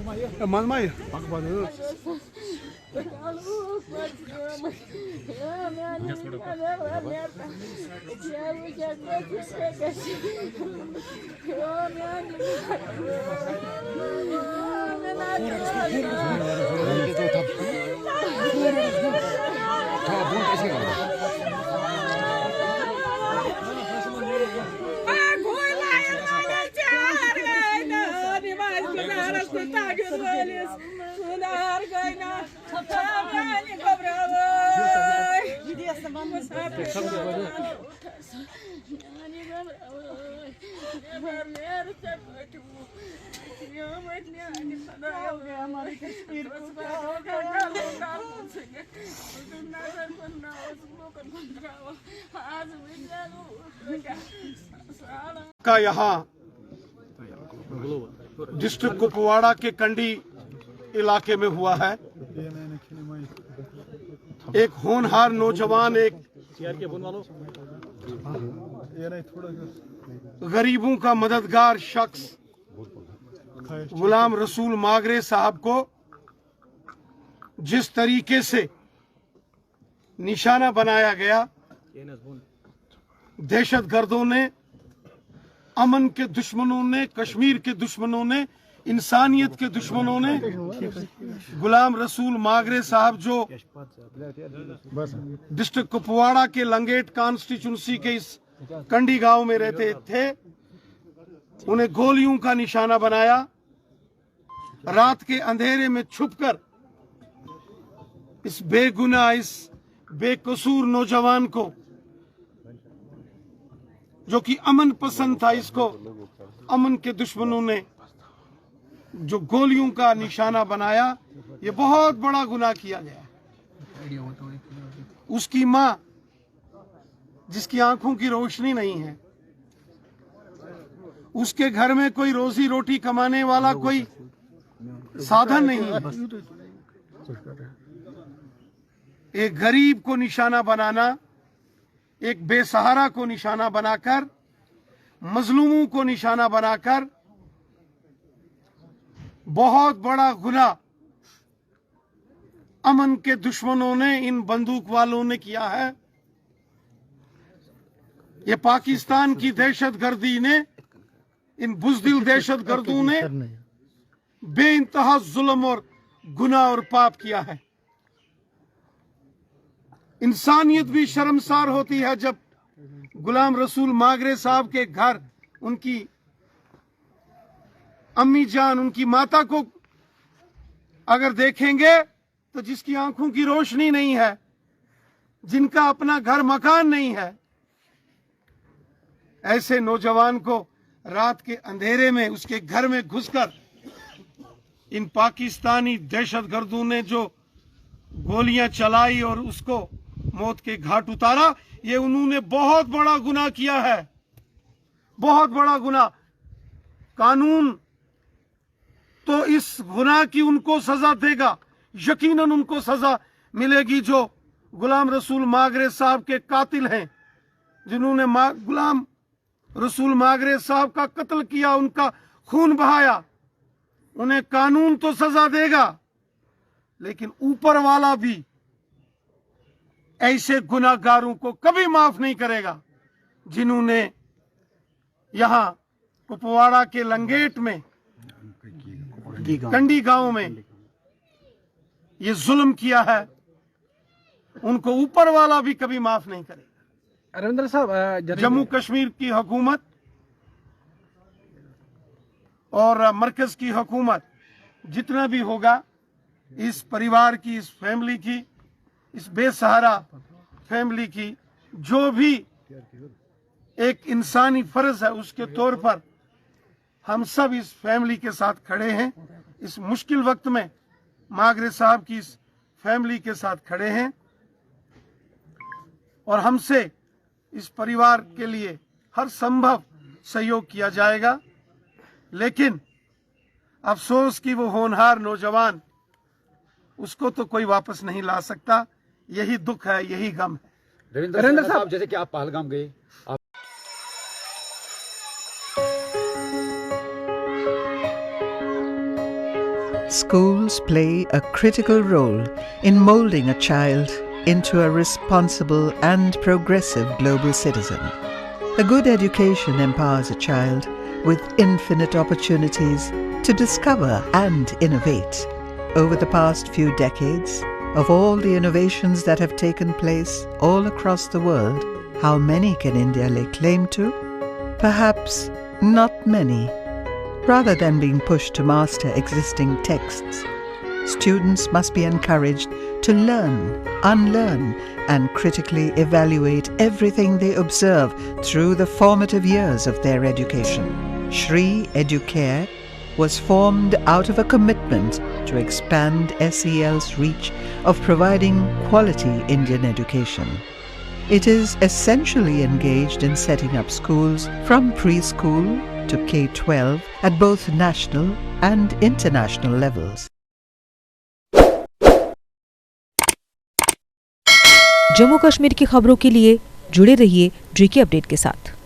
Manmay, bak bana. का यहाँ district Kupwara के कंडी इलाके में हुआ है। एक होनहार नौजवान, एक गरीबों का मददगार शख्स गुलाम रसूल मागरे साहब को जिस तरीके से निशाना बनाया गया, दहशतगर्दों ने, अमन के दुश्मनों ने, कश्मीर के दुश्मनों ने, इंसानियत के दुश्मनों ने गुलाम रसूल मागरे साहब जो डिस्ट्रिक्ट कुपवाड़ा के लंगेट कॉन्स्टिट्यूंसी के इस कंडी गांव में रहते थे, उन्हें गोलियों का निशाना बनाया। रात के अंधेरे में छुपकर इस बेगुनाह, इस बेकसूर नौजवान को, जो कि अमन पसंद था, इसको अमन के दुश्मनों ने जो गोलियों का निशाना बनाया, ये बहुत बड़ा गुनाह किया गया। उसकी मां, जिसकी आंखों की रोशनी नहीं है, उसके घर में कोई रोजी रोटी कमाने वाला कोई साधन नहीं है, एक गरीब को निशाना बनाना, एक बेसहारा को निशाना बनाकर, मजलूमों को निशाना बनाकर बहुत बड़ा गुनाह अमन के दुश्मनों ने, इन बंदूक वालों ने किया है। ये पाकिस्तान की दहशतगर्दी ने, इन बुज़दिल दहशतगर्दों ने बेइंतहा जुल्म और गुनाह और पाप किया है। इंसानियत भी शर्मसार होती है जब गुलाम रसूल मागरे साहब के घर उनकी अम्मी जान, उनकी माता को अगर देखेंगे तो जिसकी आंखों की रोशनी नहीं है, जिनका अपना घर मकान नहीं है, ऐसे नौजवान को रात के अंधेरे में उसके घर में घुसकर इन पाकिस्तानी दहशतगर्दों ने जो गोलियां चलाई और उसको मौत के घाट उतारा, ये उन्होंने बहुत बड़ा गुनाह किया है, बहुत बड़ा गुनाह। कानून तो इस गुनाह की उनको सजा देगा, यकीनन उनको सजा मिलेगी जो गुलाम रसूल मागरे साहब के कातिल हैं, जिन्होंने गुलाम रसूल मागरे साहब का कत्ल किया, उनका खून बहाया। उन्हें कानून तो सजा देगा, लेकिन ऊपर वाला भी ऐसे गुनाहगारों को कभी माफ नहीं करेगा जिन्होंने यहां कुपवाड़ा के लंगेट में, कंडी गांव में ये जुल्म किया है। उनको ऊपर वाला भी कभी माफ नहीं करेगा। रविंद्र साहब, जम्मू कश्मीर की हुकूमत और मरकज की हुकूमत जितना भी होगा, इस परिवार की, इस फैमिली की, इस बेसहारा फैमिली की जो भी एक इंसानी फर्ज है, उसके तौर पर हम सब इस फैमिली के साथ खड़े हैं। इस मुश्किल वक्त में मागरे साहब की इस फैमिली के साथ खड़े हैं और हमसे इस परिवार के लिए हर संभव सहयोग किया जाएगा। लेकिन अफसोस कि वो होनहार नौजवान, उसको तो कोई वापस नहीं ला सकता। यही दुख है, यही गम है। रविंद्र साहब, जैसे कि आप पहलगाम गए, आप Schools play a critical role in molding a child into a responsible and progressive global citizen. A good education empowers a child with infinite opportunities to discover and innovate. Over the past few decades, of all the innovations that have taken place all across the world, how many can India lay claim to? Perhaps not many. Rather than being pushed to master existing texts, students must be encouraged to learn, unlearn, and critically evaluate everything they observe through the formative years of their education. Shri Educare was formed out of a commitment to expand SEL's reach of providing quality Indian education. It is essentially engaged in setting up schools from preschool to K-12 at both national and international levels. Jammu Kashmir की खबरों के लिए जुड़े रहिए GK update के साथ।